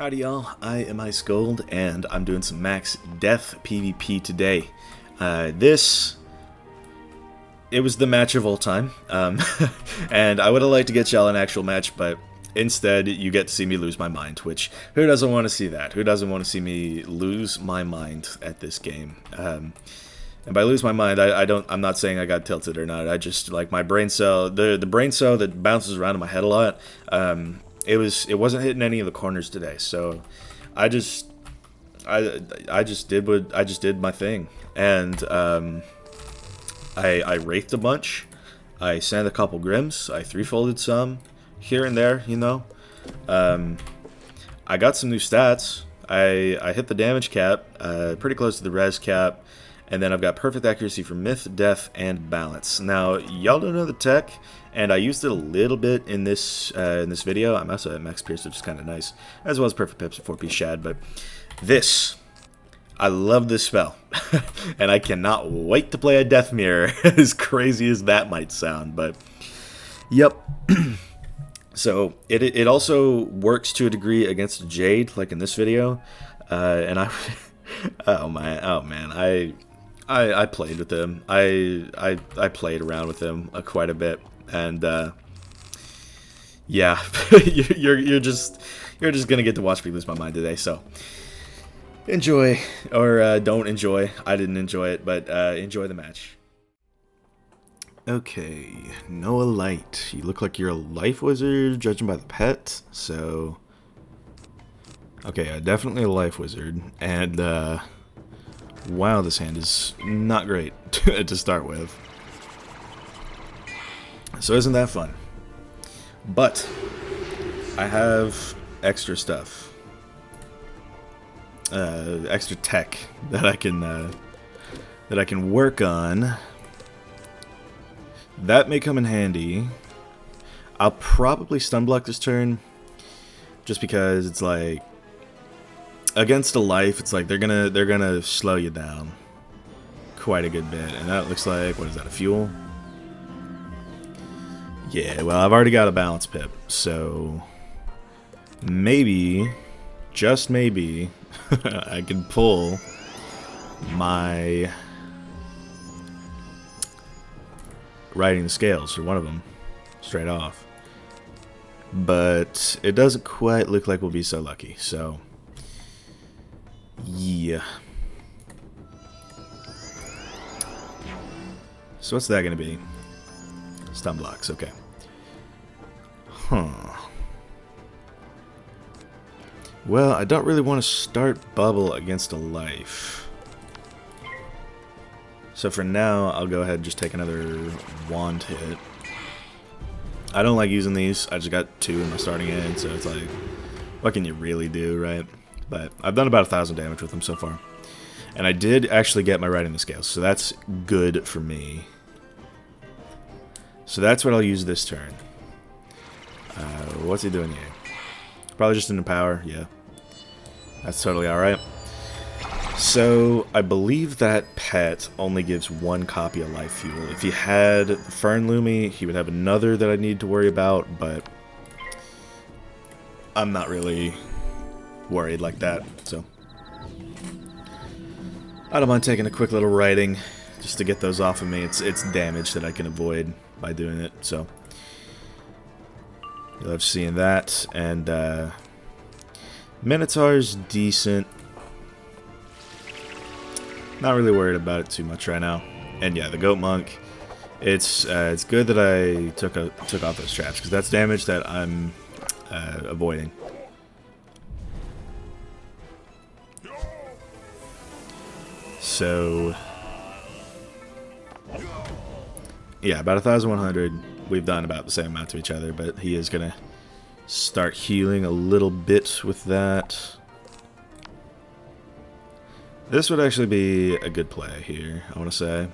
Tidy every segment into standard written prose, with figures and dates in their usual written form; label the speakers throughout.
Speaker 1: Howdy y'all, I am Ice Gold, and I'm doing some max death PvP today. It was the match of all time, and I would have liked to get y'all an actual match, but instead you get to see me lose my mind, which, who doesn't want to see that? Who doesn't want to see me lose my mind at this game? And by lose my mind, I'm not saying I got tilted or not, I just, like, my brain cell, the brain cell that bounces around in my head a lot, it wasn't hitting any of the corners today, so I just did my thing, and I wraithed a bunch, I sent a couple grims, I three-folded some here and there, you know. I got some new stats. I hit the damage cap, pretty close to the res cap, and then I've got perfect accuracy for myth, death, and balance. Now, y'all don't know the tech, and I used it a little bit in this video. I'm also at max pierce, which is kind of nice, as well as perfect pips and 4-piece shad. But this, I love this spell, and I cannot wait to play a death mirror. As crazy as that might sound, but yep. So it also works to a degree against Jade, like in this video, and I oh man, I played with him. I played around with him quite a bit, and yeah, you're just gonna get to watch me lose my mind today. So enjoy, or don't enjoy. I didn't enjoy it, but enjoy the match. Okay, Noah Light. You look like you're a life wizard, judging by the pet. So okay, definitely a life wizard, and wow, this hand is not great to start with. So isn't that fun? But I have extra stuff, extra tech that I can work on. That may come in handy. I'll probably stun block this turn, just because it's like, against a life, it's like they're gonna slow you down quite a good bit, and that looks like, what is that, a fuel? Yeah, well, I've already got a balance pip, so maybe, just maybe, I can pull my riding the scales, or one of them, straight off. But it doesn't quite look like we'll be so lucky, so yeah. So what's that gonna be? Stun blocks, okay. Huh. Well, I don't really want to start bubble against a life. So for now, I'll go ahead and just take another wand hit. I don't like using these. I just got 2 in my starting hand, so it's like, what can you really do, right? But I've done about 1,000 damage with them so far. And I did actually get my riding the scales, so that's good for me. So that's what I'll use this turn. What's he doing here? Probably just into power, yeah. That's totally alright. So, I believe that pet only gives 1 copy of life fuel. If he had Fern Lumi, he would have another that I need to worry about, but I'm not really worried like that, so I don't mind taking a quick little riding just to get those off of me. It's damage that I can avoid by doing it, so I love seeing that. And Minotaur's decent. Not really worried about it too much right now. And yeah, the Goat Monk. It's good that I took off those traps, because that's damage that I'm avoiding. So yeah, about 1,100. We've done about the same amount to each other, but he is gonna start healing a little bit with that. This would actually be a good play here, I want to say.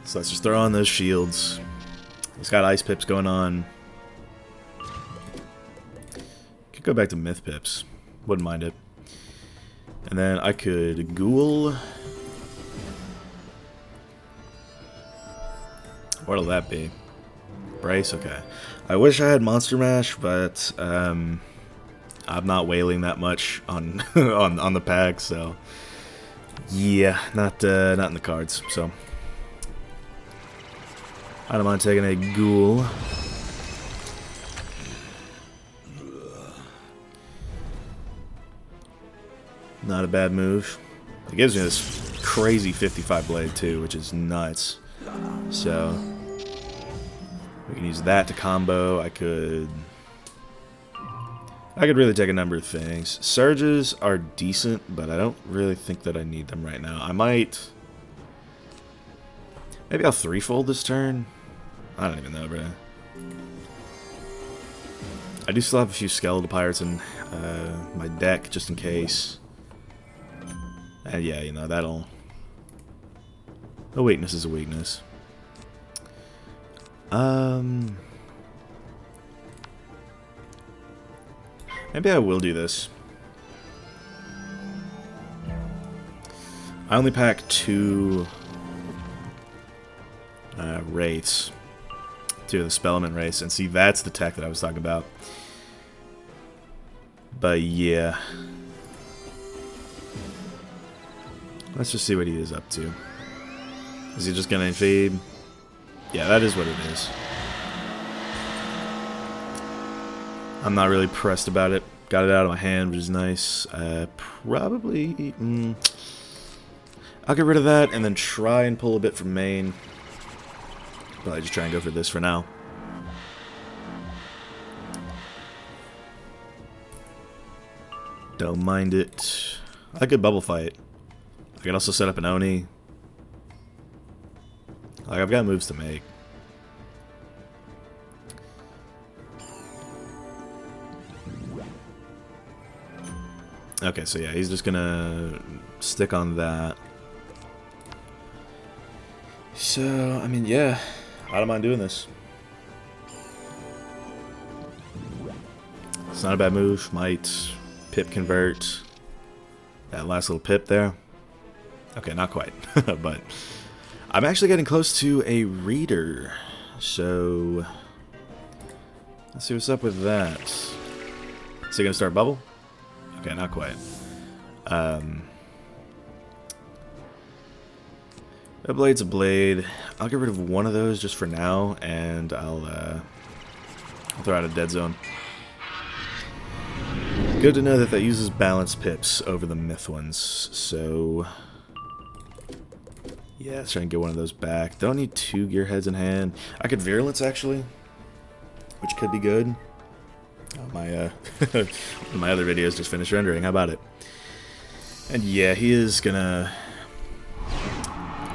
Speaker 1: So let's just throw on those shields. He's got ice pips going on. Could go back to myth pips. Wouldn't mind it. And then I could ghoul. What'll that be? Brace, okay. I wish I had Monster Mash, but I'm not whaling that much on on the pack, so yeah, not in the cards. So I don't mind taking a ghoul. Not a bad move. It gives me this crazy 55 blade too, which is nuts. So we can use that to combo. I could really take a number of things. Surges are decent, but I don't really think that I need them right now. I might... Maybe I'll threefold this turn? I don't even know, bro. I do still have a few Skeletal Pirates in my deck, just in case. And yeah, you know, that'll... A weakness is a weakness. Maybe I will do this. I only pack 2 Wraiths. 2 of the Spellman Wraiths. And see, that's the tech that I was talking about. But yeah. Let's just see what he is up to. Is he just gonna invade? Yeah, that is what it is. I'm not really pressed about it. Got it out of my hand, which is nice. Probably... I'll get rid of that and then try and pull a bit from main. Probably just try and go for this for now. Don't mind it. I could bubble fight. I can also set up an Oni. Like, I've got moves to make. Okay, so yeah, he's just gonna stick on that. So, I mean, yeah, I don't mind doing this. It's not a bad move. Might pip convert. That last little pip there. Okay, not quite, but I'm actually getting close to a reader. So, let's see what's up with that. Is he gonna start bubble? Okay, not quite. A blade's a blade. I'll get rid of one of those just for now, and I'll throw out a dead zone. Good to know that that uses balance pips over the myth ones. So yeah, let's try and get one of those back. Don't need 2 gearheads in hand. I could Virulence actually, which could be good. Oh, my other videos just finished rendering. How about it? And yeah, he is gonna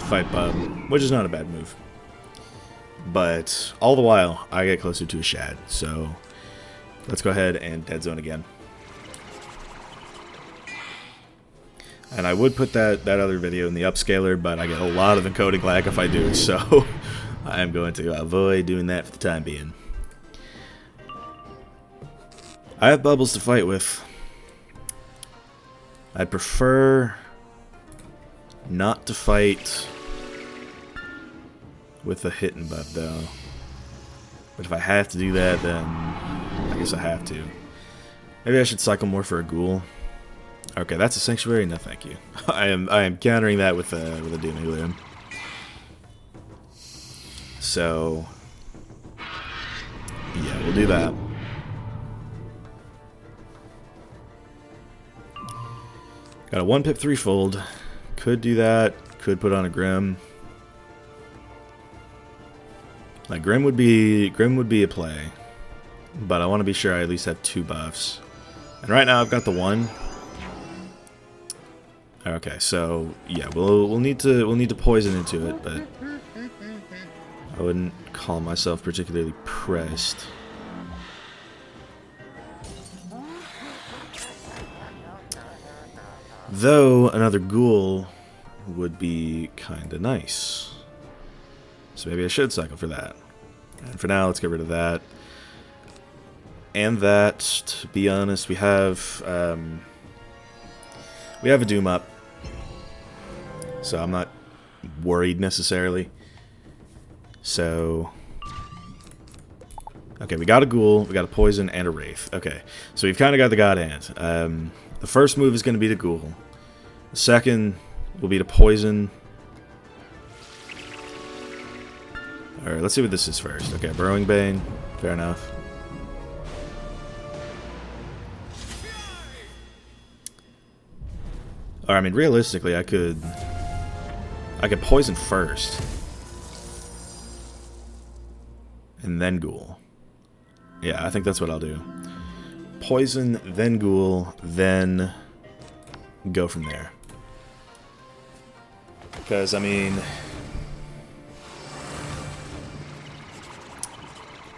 Speaker 1: fight Bub, which is not a bad move. But all the while, I get closer to a Shad. So let's go ahead and dead zone again. And I would put that other video in the upscaler, but I get a lot of encoding lag if I do, so I am going to avoid doing that for the time being. I have bubbles to fight with. I'd prefer not to fight with a hit and bub, though. But if I have to do that, then I guess I have to. Maybe I should cycle more for a ghoul. Okay, that's a sanctuary. No, thank you. I am countering that with a Doom Helium. So yeah, we'll do that. Got a 1-pip 3-fold. Could do that. Could put on a Grim. Like Grim would be a play, but I want to be sure I at least have 2 buffs. And right now I've got the 1. Okay, so yeah, we'll need to poison into it, but I wouldn't call myself particularly pressed. Though another ghoul would be kinda nice. So maybe I should cycle for that. And for now, let's get rid of that. And that, to be honest, we have a Doom up. So I'm not worried necessarily. So Okay, we got a ghoul, we got a poison, and a wraith. Okay, so we've kind of got the god hand. The first move is going to be the ghoul. The second will be the poison. Alright, let's see what this is first. Okay, Burrowing Bane. Fair enough. Or, I mean, realistically, I could poison first. And then ghoul. Yeah, I think that's what I'll do. Poison, then ghoul, then go from there. Because, I mean,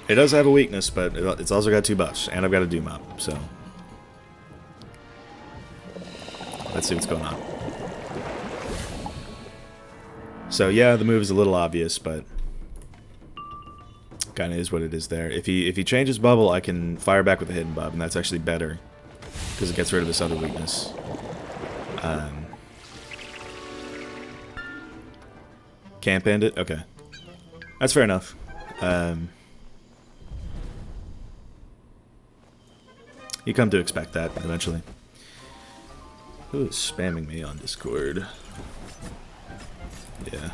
Speaker 1: it does have a weakness, but it's also got 2 buffs, and I've got a Doom up, so let's see what's going on. So yeah, the move is a little obvious, but kind of is what it is there. If he changes bubble, I can fire back with a hidden bub, and that's actually better because it gets rid of this other weakness. Can't bandit? Okay. That's fair enough. You come to expect that eventually. Who is spamming me on Discord? Yeah.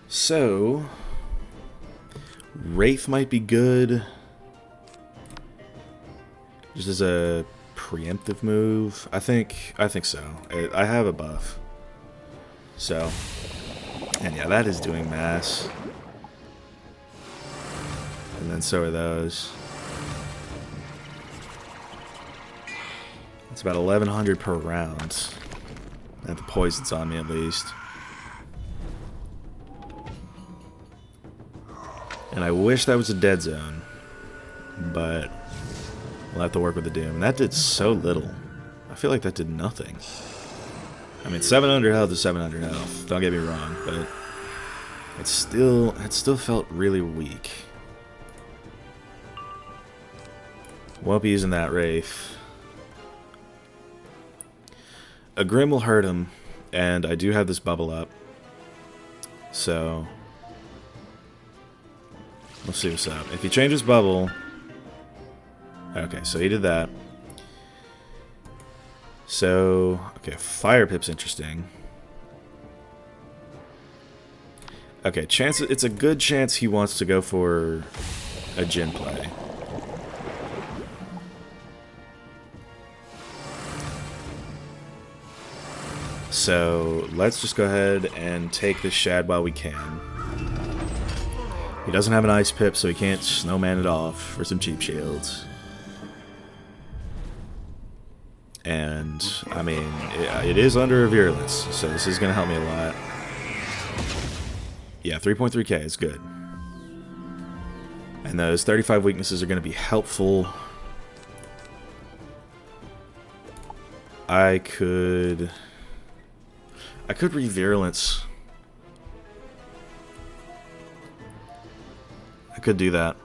Speaker 1: So, Wraith might be good. Just as a preemptive move. I think so. I have a buff. So, and yeah, that is doing mass. And then so are those. It's about 1100 per round. And the poison's on me at least. And I wish that was a dead zone. But we'll have to work with the Doom. And that did so little. I feel like that did nothing. I mean, 700 health is 700 health. Don't get me wrong, but it still felt really weak. Won't be using that Wraith. A Grim will hurt him, and I do have this bubble up. So let's see what's up. If he changes bubble... Okay, so he did that. So, okay, Fire Pip's interesting. Okay, it's a good chance he wants to go for a Jin play. So, let's just go ahead and take this Shad while we can. He doesn't have an Ice Pip, so he can't snowman it off for some cheap shields. And, I mean, it is under a Virulence, so this is going to help me a lot. Yeah, 3.3k is good. And those 35 weaknesses are going to be helpful. I could re-Virulence. I could do that.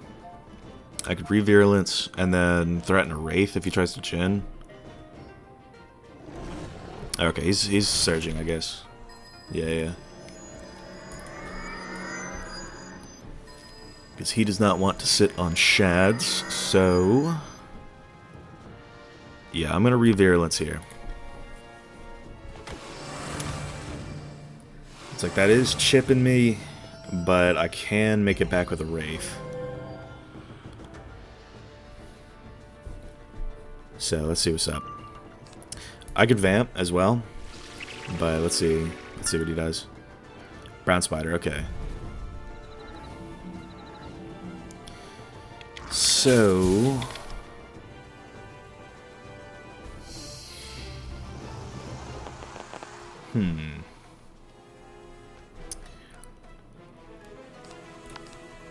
Speaker 1: I could re-Virulence and then threaten a Wraith if he tries to Jin. Okay, he's surging, I guess. Yeah. Because he does not want to sit on Shads, so... Yeah, I'm going to re-Virulence here. It's like, that is chipping me, but I can make it back with a Wraith. So, let's see what's up. I could Vamp as well, but let's see what he does. Brown Spider, okay. So...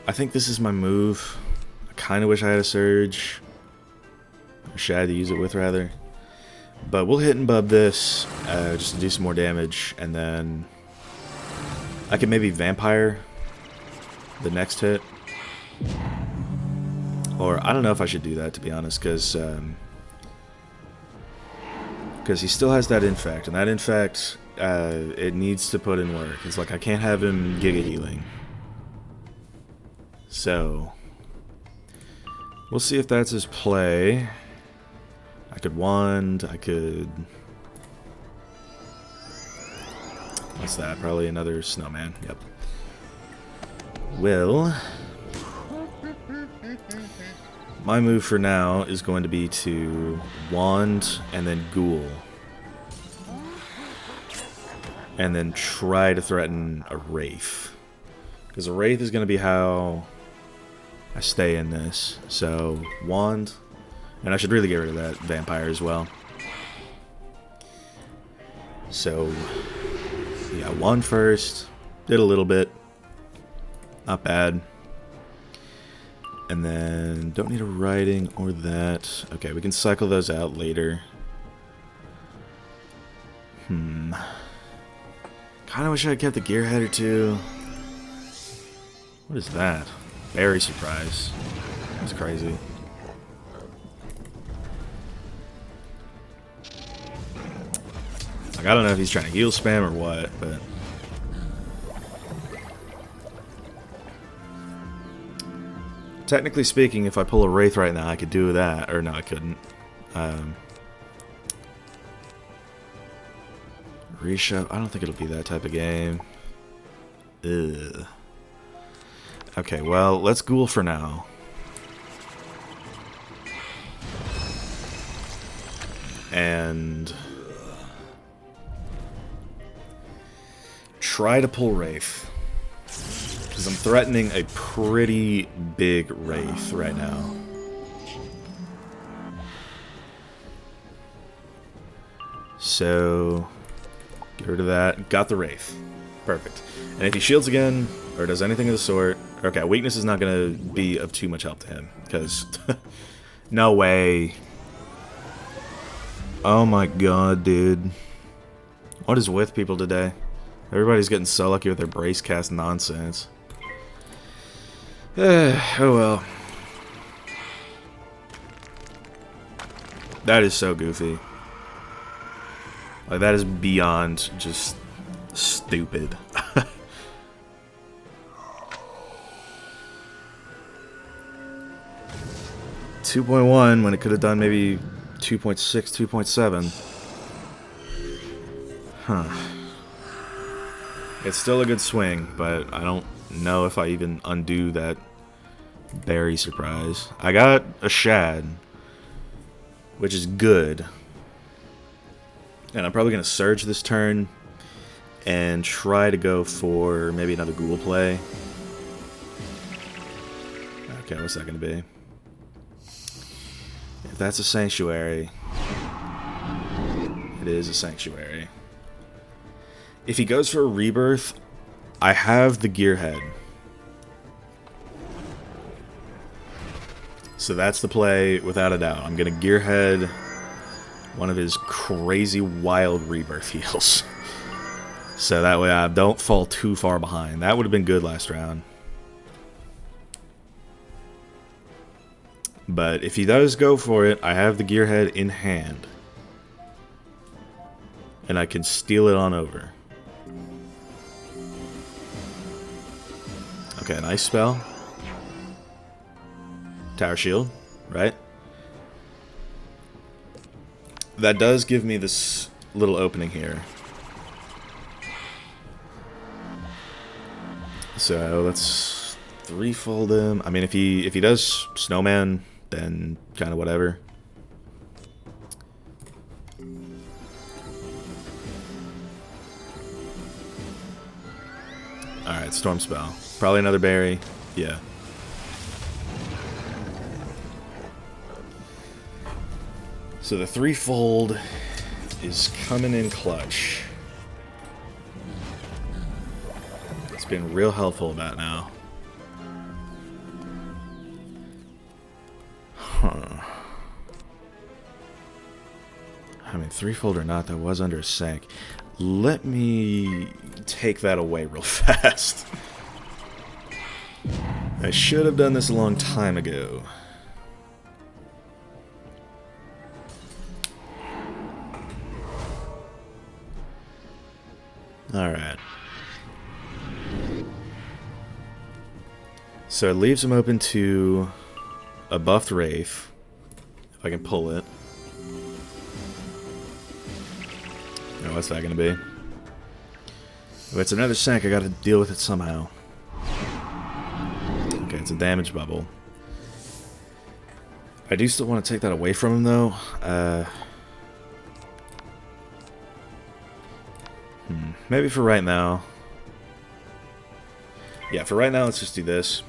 Speaker 1: I think this is my move. I kind of wish I had a Surge. Or Shad to use it with, rather. But we'll hit and bub this, just to do some more damage, and then I can maybe Vampire the next hit. Or, I don't know if I should do that, to be honest, because he still has that Infect, and that Infect it needs to put in work. It's like I can't have him Giga Healing. So, we'll see if that's his play. I could wand, I could... What's that? Probably another snowman. Yep. Well, my move for now is going to be to wand and then ghoul. And then try to threaten a wraith. Because a wraith is going to be how I stay in this. So, wand. And I should really get rid of that vampire as well. So, yeah, wand first. Did a little bit. Not bad. And then, don't need a writing or that. Okay, we can cycle those out later. Kind of wish I had kept the gearhead or two. What is that? Berry surprise. That's crazy. Like, I don't know if he's trying to heal spam or what, but... Technically speaking, if I pull a Wraith right now, I could do that. Or no, I couldn't. Reshove. I don't think it'll be that type of game. Ugh. Okay, well, let's ghoul for now. And... try to pull Wraith. Because I'm threatening a pretty big Wraith right now. So... get rid of that. Got the Wraith. Perfect. And if he shields again, or does anything of the sort... okay, weakness is not going to be of too much help to him. Because... no way. Oh my god, dude. What is with people today? Everybody's getting so lucky with their brace cast nonsense. Oh well. That is so goofy. Like, that is beyond just stupid. 2.1 when it could have done maybe 2.6, 2.7. Huh. It's still a good swing, but I don't know if I even undo that berry surprise. I got a shad, which is good. And I'm probably going to surge this turn and try to go for maybe another ghoul play. Okay, what's that going to be? If that's a sanctuary, it is a sanctuary. If he goes for a rebirth, I have the gearhead. So that's the play without a doubt. I'm going to gearhead one of his crazy wild rebirth heals. So that way I don't fall too far behind. That would have been good last round. But if he does go for it, I have the gearhead in hand. And I can steal it on over. Okay, nice spell. Tower shield, right? That does give me this little opening here. So let's threefold him. I mean, if he does snowman, then kind of whatever. All right, storm spell. Probably another berry. Yeah. So the threefold is coming in clutch. It's been real helpful about now. Huh. I mean, threefold or not, that was under a sank. Let me take that away real fast. I should have done this a long time ago. So it leaves him open to a buffed Wraith, if I can pull it. Now, what's that going to be? If it's another sack, I got to deal with it somehow. Okay, it's a damage bubble. I do still want to take that away from him, though. Maybe for right now. Yeah, for right now, let's just do this.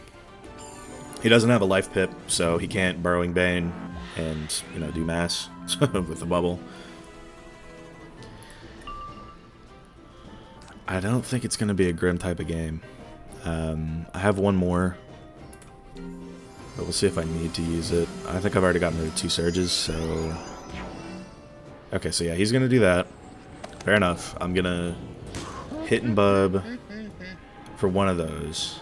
Speaker 1: He doesn't have a life pip, so he can't Burrowing Bane and, you know, do mass with the bubble. I don't think it's going to be a Grim type of game. I have one more, but we'll see if I need to use it. I think I've already gotten rid of 2 Surges, so... Okay, so yeah, he's going to do that. Fair enough. I'm going to hit and bub for one of those.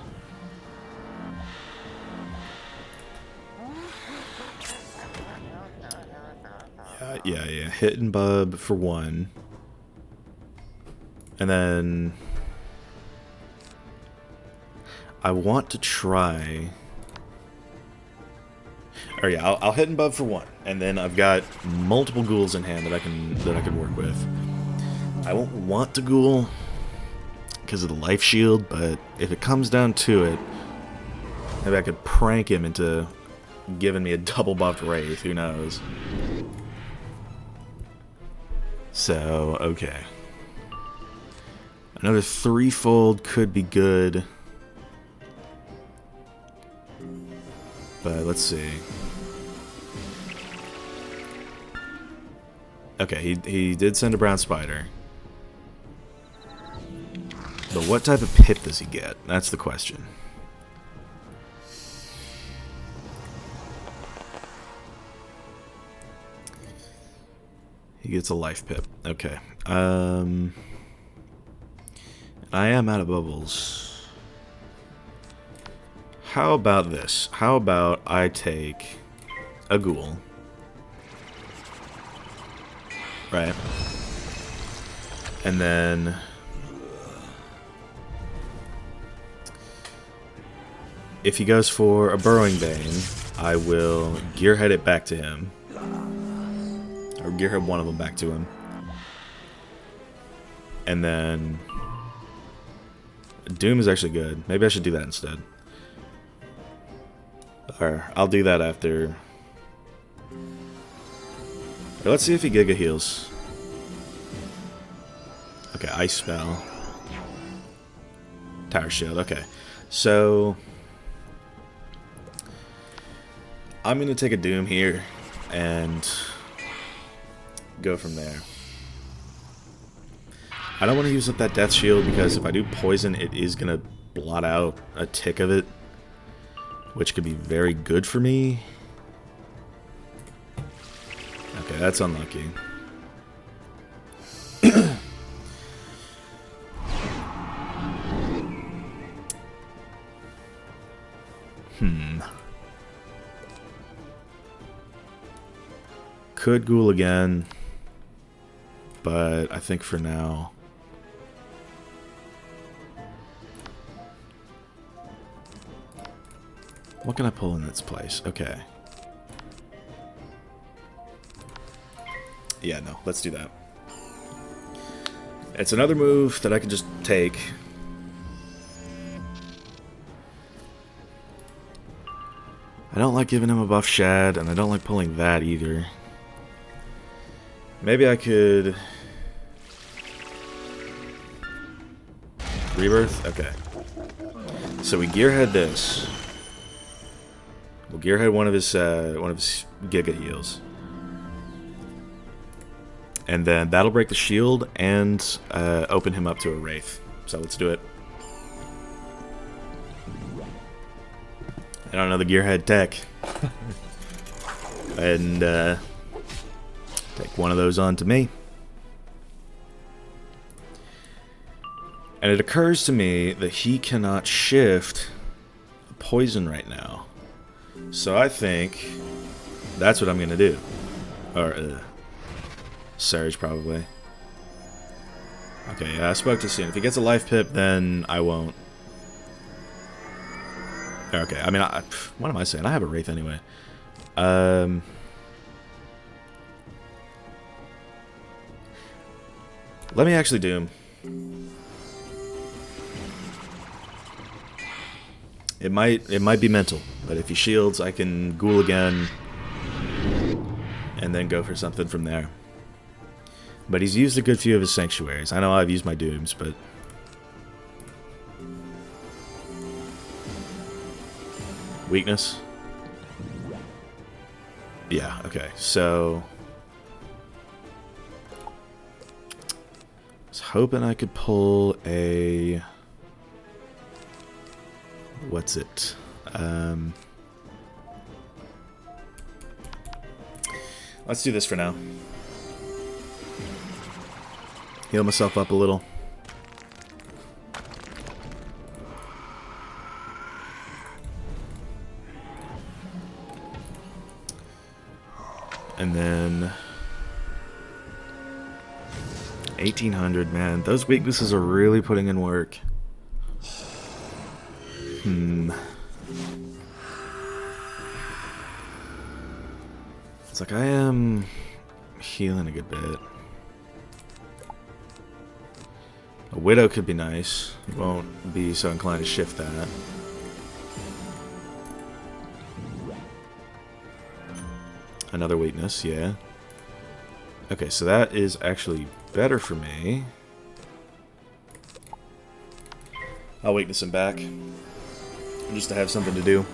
Speaker 1: Yeah, hit and bub for one. And then I want to try... Or yeah, I'll hit and bub for one. And then I've got multiple ghouls in hand that I can work with. I won't want to ghoul because of the life shield, but if it comes down to it, maybe I could prank him into giving me a double buffed Wraith, who knows. So, okay. Another 3-fold could be good. But let's see. Okay, he did send a brown spider. But what type of pip does he get? That's the question. He gets a life pip. Okay. I am out of bubbles. How about this? How about I take a ghoul? Right. And then... if he goes for a Burrowing Bane, I will Gearhead it back to him. Or Gearhead one of them back to him. And then... Doom is actually good. Maybe I should do that instead. Or I'll do that after... Or let's see if he Giga heals. Okay, Ice Spell. Tower Shield, okay. So... I'm going to take a Doom here and go from there. I don't want to use up that Death Shield because if I do Poison, it is going to blot out a tick of it, which could be very good for me. Okay, that's unlucky. Could ghoul again, but I think for now... What can I pull in its place? Okay. Yeah, no, let's do that. It's another move that I can just take. I don't like giving him a buff Shad, and I don't like pulling that either. Maybe I could... Rebirth? Okay. So we Gearhead this. We'll Gearhead one of his Giga heals. And then that'll break the shield and open him up to a Wraith. So let's do it. I don't know the Gearhead tech. And take one of those onto me. And it occurs to me that he cannot shift a poison right now. So I think that's what I'm going to do. Or, Surge, probably. Okay, yeah, I spoke too soon. If he gets a life pip, then I won't. Okay, I mean, what am I saying? I have a Wraith anyway. Let me actually Doom. It might be mental, but if he shields, I can Ghoul again, and then go for something from there. But he's used a good few of his Sanctuaries. I know I've used my Dooms, but... Weakness? Yeah, okay, so... I was hoping I could pull a... What's it? Let's do this for now. Heal myself up a little. And then 1800, man. Those weaknesses are really putting in work. It's like I am healing a good bit. A Widow could be nice. Won't be so inclined to shift that. Another weakness, yeah. Okay, so that is actually better for me. I'll weakness him back. Just to have something to do.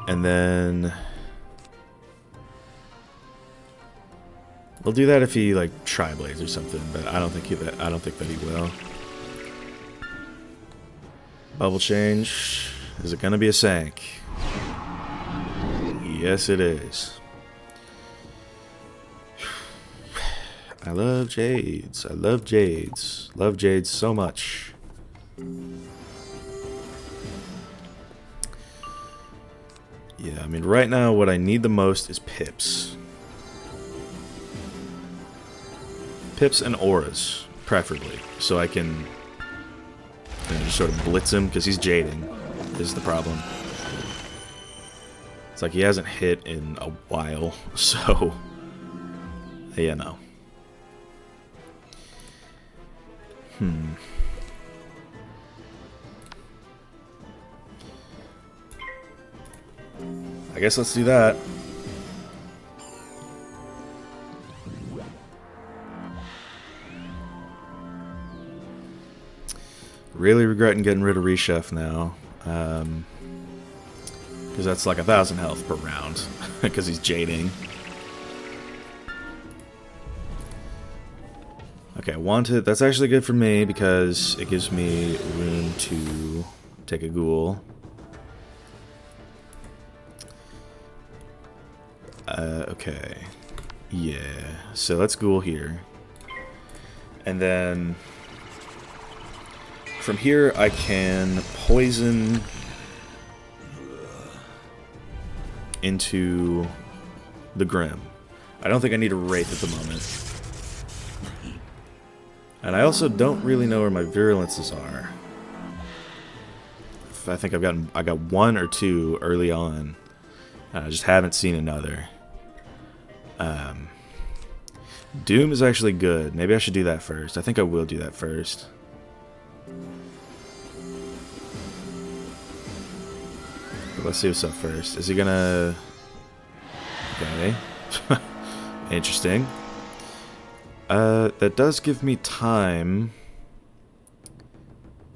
Speaker 1: And then... we'll do that if he, like, Tri-Blades or something, but I don't think that he will. Bubble change. Is it gonna be a Sank? Yes, it is. I love Jades. I love Jades. Love Jades so much. Yeah, I mean, right now what I need the most is Pips. Pips and Auras, preferably, so I can just sort of blitz him, because he's jading, is the problem. It's like he hasn't hit in a while, so, yeah, no. I guess let's do that. Really regretting getting rid of Rechef now. Because that's like 1,000 health per round. Because he's jading. Okay, Wanted. That's actually good for me because it gives me room to take a Ghoul. Okay. Yeah. So let's Ghoul here. And then... from here, I can poison into the Grim. I don't think I need a Wraith at the moment. And I also don't really know where my virulences are. I think I got one or two early on. I just haven't seen another. Doom is actually good. Maybe I should do that first. I think I will do that first. Let's see what's up first. Is he gonna... okay. Interesting. That does give me time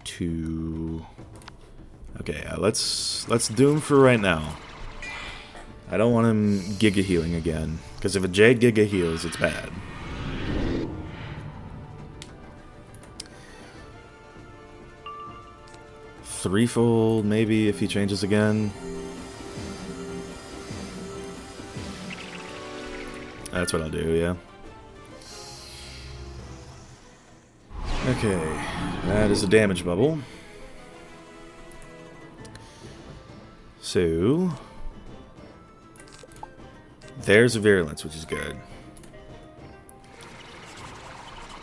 Speaker 1: to... okay, let's Doom for right now. I don't want him Giga healing again, because if a Jade Giga heals, it's bad. Threefold, maybe, if he changes again. That's what I'll do, yeah. Okay, that is a damage bubble. So... there's a Virulence, which is good.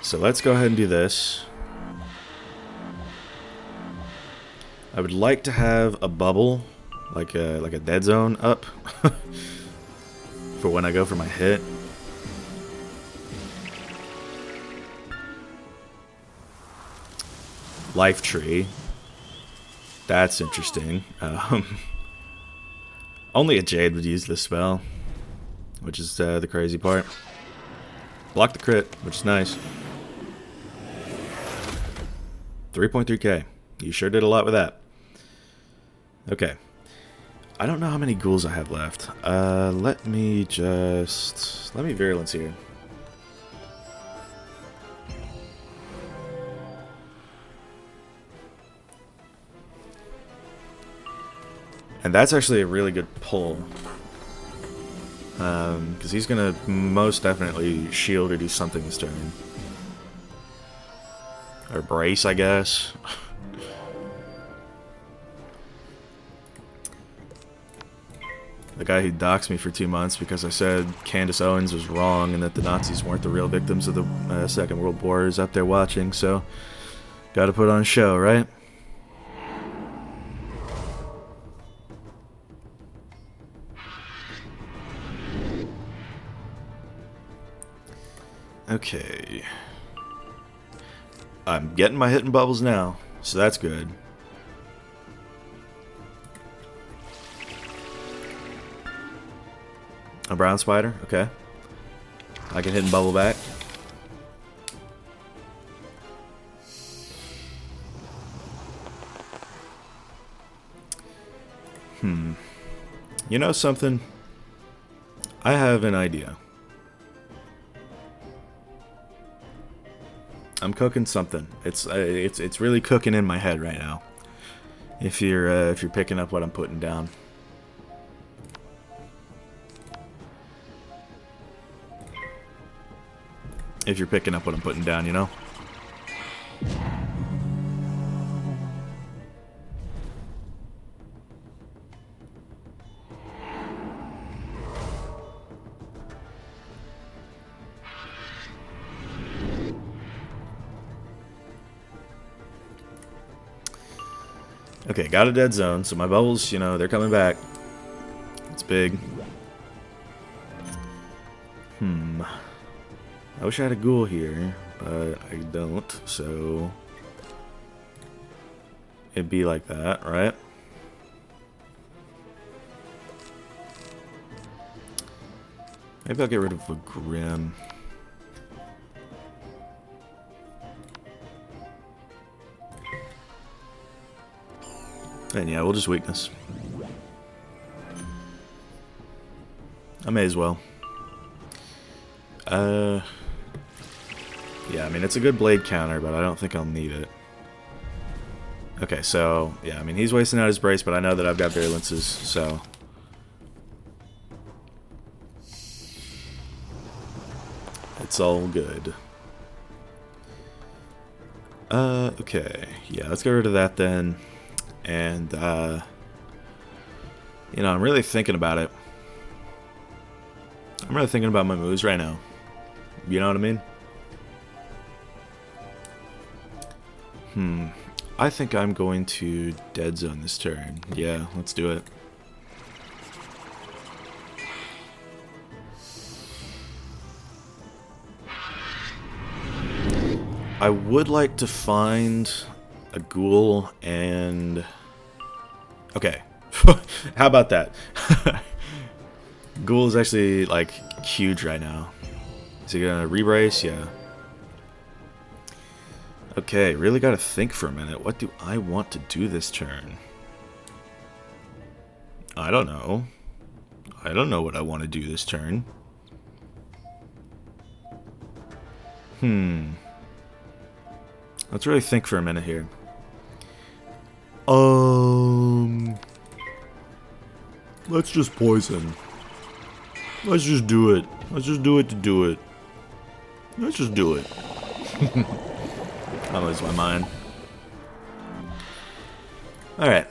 Speaker 1: So let's go ahead and do this. I would like to have a bubble, like a dead zone up, for when I go for my hit. Life tree. That's interesting. Only a Jade would use this spell, which is the crazy part. Block the crit, which is nice. 3.3k. You sure did a lot with that. Okay. I don't know how many ghouls I have left. Let me virulence here. And that's actually a really good pull. Because he's going to most definitely shield or do something this turn. Or brace, I guess. The guy who doxed me for 2 months because I said Candace Owens was wrong and that the Nazis weren't the real victims of the Second World War is up there watching, so gotta put on a show, right? Okay. I'm getting my hitting bubbles now, so that's good. A brown spider, okay. I can hit and bubble back. You know something? I have an idea. I'm cooking something. It's really cooking in my head right now. If you're picking up what I'm putting down. If you're picking up what I'm putting down, you know? Okay, got a dead zone, so my bubbles, you know, they're coming back. It's big. I wish I had a ghoul here, but I don't, so it'd be like that, right? Maybe I'll get rid of a Grim. And yeah, we'll just weakness. I may as well. Yeah, I mean, it's a good blade counter, but I don't think I'll need it. Okay, so, yeah, I mean, he's wasting out his brace, but I know that I've got virulences, so. It's all good. Okay. Yeah, let's get rid of that then. And, you know, I'm really thinking about it. I'm really thinking about my moves right now. You know what I mean? I think I'm going to dead zone this turn. Yeah, let's do it. I would like to find a ghoul and... Okay. How about that? Ghoul is actually, like, huge right now. Is he gonna re-brace? Yeah. Okay, really gotta think for a minute. What do I want to do this turn? I don't know. I don't know what I want to do this turn. Let's really think for a minute here. Let's just poison. Let's just do it. Let's just do it to do it. Let's just do it. I'll lose my mind. Alright.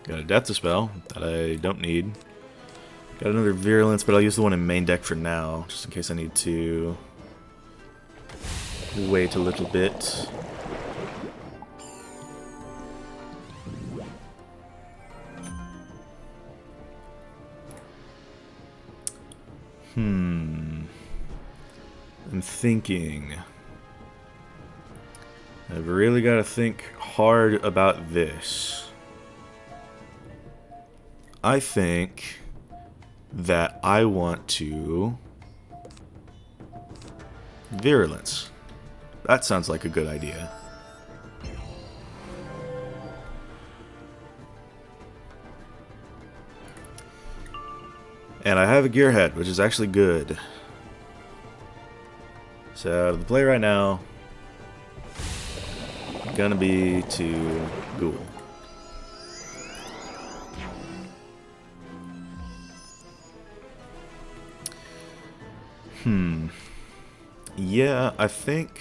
Speaker 1: Got a Death Dispel that I don't need. Got another Virulence, but I'll use the one in main deck for now, just in case I need to wait a little bit. I'm thinking. I've really got to think hard about this. I think that I want to... Virulence. That sounds like a good idea. And I have a gearhead, which is actually good. So the play right now gonna be to Ghoul. Yeah, I think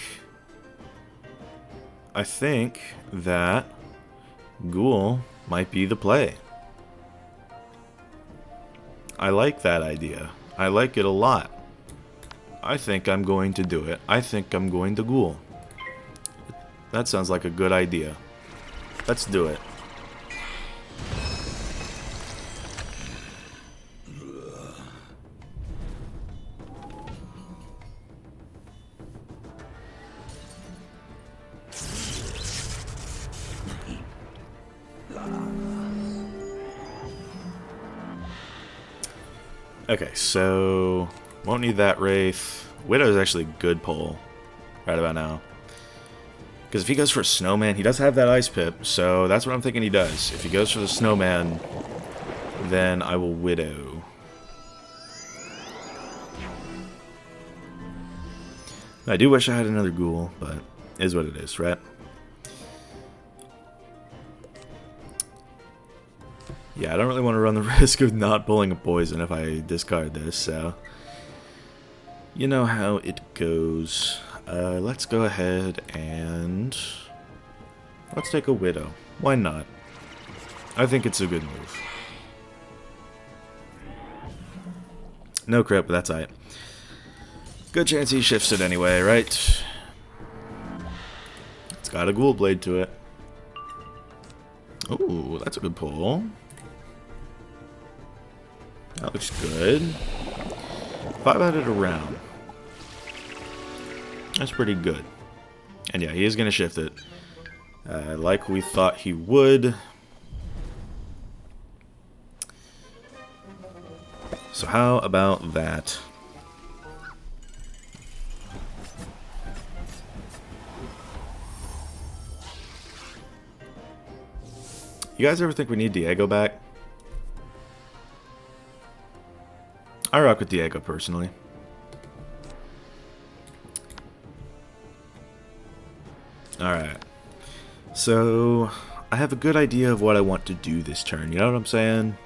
Speaker 1: that Ghoul might be the play. I like that idea. I like it a lot. I think I'm going to do it. I think I'm going to Ghoul. That sounds like a good idea. Let's do it. Okay, so won't need that Wraith. Widow is actually a good pull right about now. Because if he goes for a Snowman, he does have that Ice Pip, so that's what I'm thinking he does. If he goes for the Snowman, then I will Widow. I do wish I had another Ghoul, but it is what it is, right? Yeah, I don't really want to run the risk of not pulling a poison if I discard this, so... You know how it goes. Let's go ahead and... Let's take a Widow. Why not? I think it's a good move. No crit, but that's alright. Good chance he shifts it anyway, right? It's got a Ghoul Blade to it. Ooh, that's a good pull. That looks good. 500 a round. That's pretty good. And yeah, he is going to shift it. Like we thought he would. So how about that? You guys ever think we need Diego back? I rock with Diego personally. Alright. So, I have a good idea of what I want to do this turn. You know what I'm saying?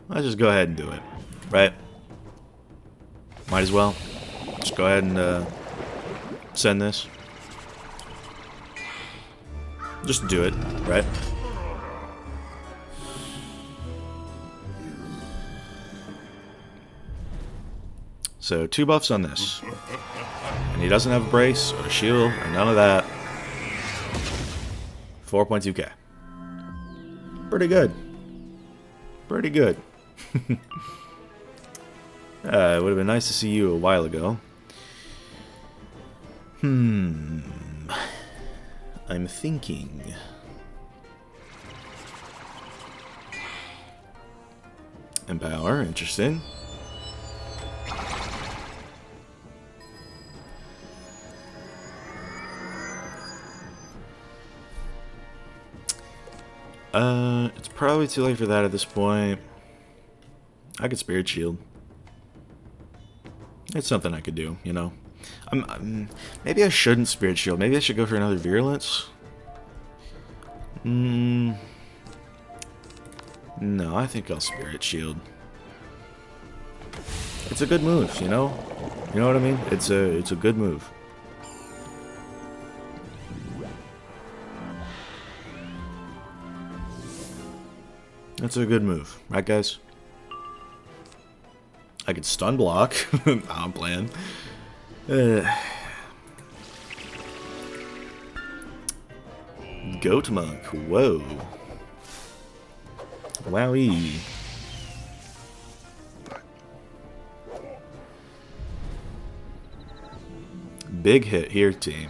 Speaker 1: Let's just go ahead and do it. Right? Might as well. Just go ahead and send this. Just do it, right? So 2 buffs on this. And he doesn't have a brace or a shield or none of that. 4.2k. Pretty good. Pretty good. It would have been nice to see you a while ago. I'm thinking. Empower, interesting. It's probably too late for that at this point. I could Spirit Shield. It's something I could do, you know. Maybe I shouldn't Spirit Shield. Maybe I should go for another Virulence. No, I think I'll Spirit Shield. It's a good move, you know? You know what I mean? It's a good move. That's a good move, right guys? I could stun block. I'm playing. Goat Monk. Whoa. Wowie. big hit here, team.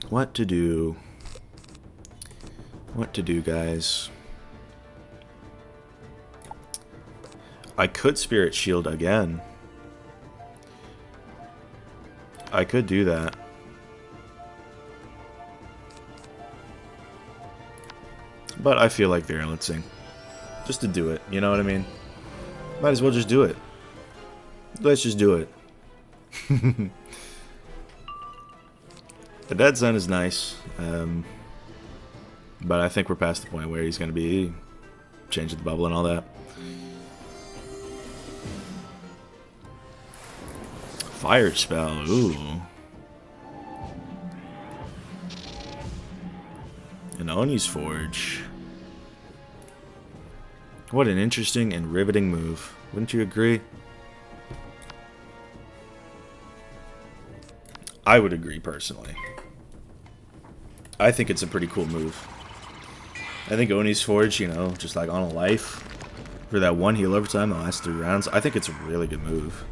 Speaker 1: What to do? What to do, guys? I could Spirit Shield again. I could do that. But I feel like Virulencing. Just to do it, you know what I mean? Might as well just do it. Let's just do it. The Dead Sun is nice. But I think we're past the point where he's going to be changing the bubble and all that. Fire Spell, ooh. An Oni's Forge. What an interesting and riveting move. Wouldn't you agree? I would agree personally. I think it's a pretty cool move. I think Oni's Forge, you know, just like on a life for that one heal over time the last 3 rounds, I think it's a really good move.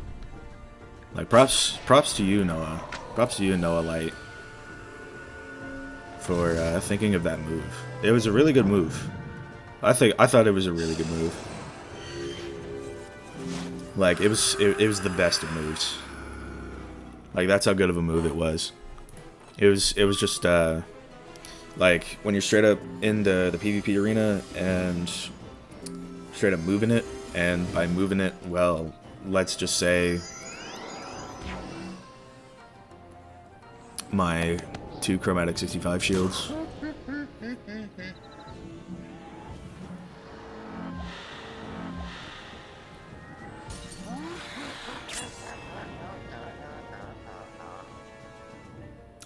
Speaker 1: Like props to you, Noah. Props to you, Noah Light, for thinking of that move. It was a really good move. I thought it was a really good move. Like it was the best of moves. Like that's how good of a move it was. It was just like when you're straight up in the PvP arena and straight up moving it, and by moving it, well, let's just say my 2 chromatic 65 shields.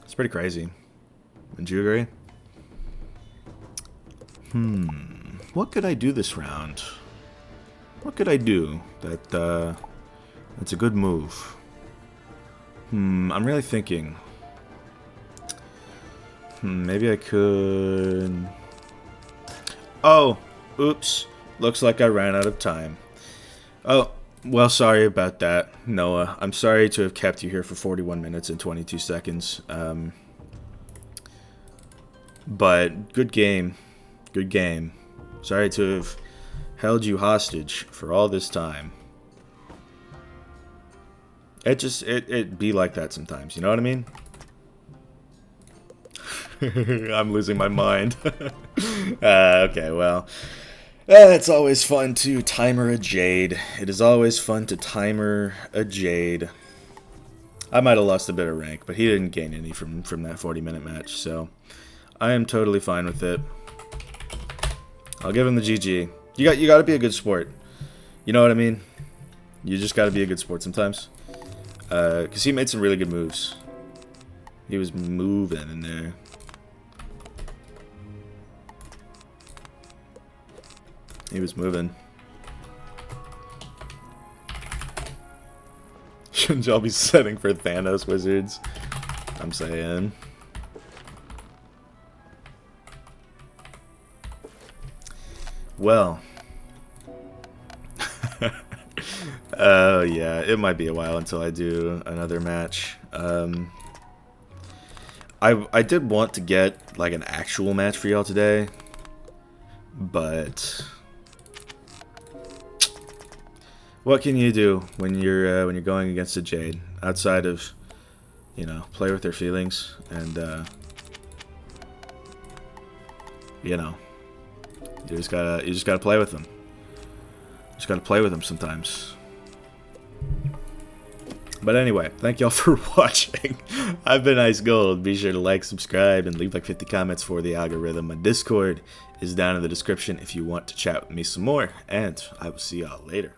Speaker 1: It's pretty crazy. Wouldn't you agree? What could I do this round? What could I do that's a good move? I'm really thinking. Maybe I could... Oh, oops. Looks like I ran out of time. Oh, well, sorry about that, Noah. I'm sorry to have kept you here for 41 minutes and 22 seconds. But good game. Good game. Sorry to have held you hostage for all this time. It be like that sometimes, you know what I mean? I'm losing my mind. Okay, well. It's always fun to timer a Jade. It is always fun to timer a Jade. I might have lost a bit of rank, but he didn't gain any from that 40-minute match, so I am totally fine with it. I'll give him the GG. You got to be a good sport. You know what I mean? You just got to be a good sport sometimes. Because he made some really good moves. He was moving in there. He was moving. Shouldn't y'all be setting for Thanos wizards? I'm saying. Well. Oh, yeah. It might be a while until I do another match. I did want to get, like, an actual match for y'all today. But... what can you do when you're going against a Jade outside of, you know, play with their feelings and you know, you just gotta play with them. Just gotta play with them sometimes. But anyway, thank y'all for watching. I've been Ice Gold. Be sure to like, subscribe, and leave like 50 comments for the algorithm. My Discord is down in the description if you want to chat with me some more, and I will see y'all later.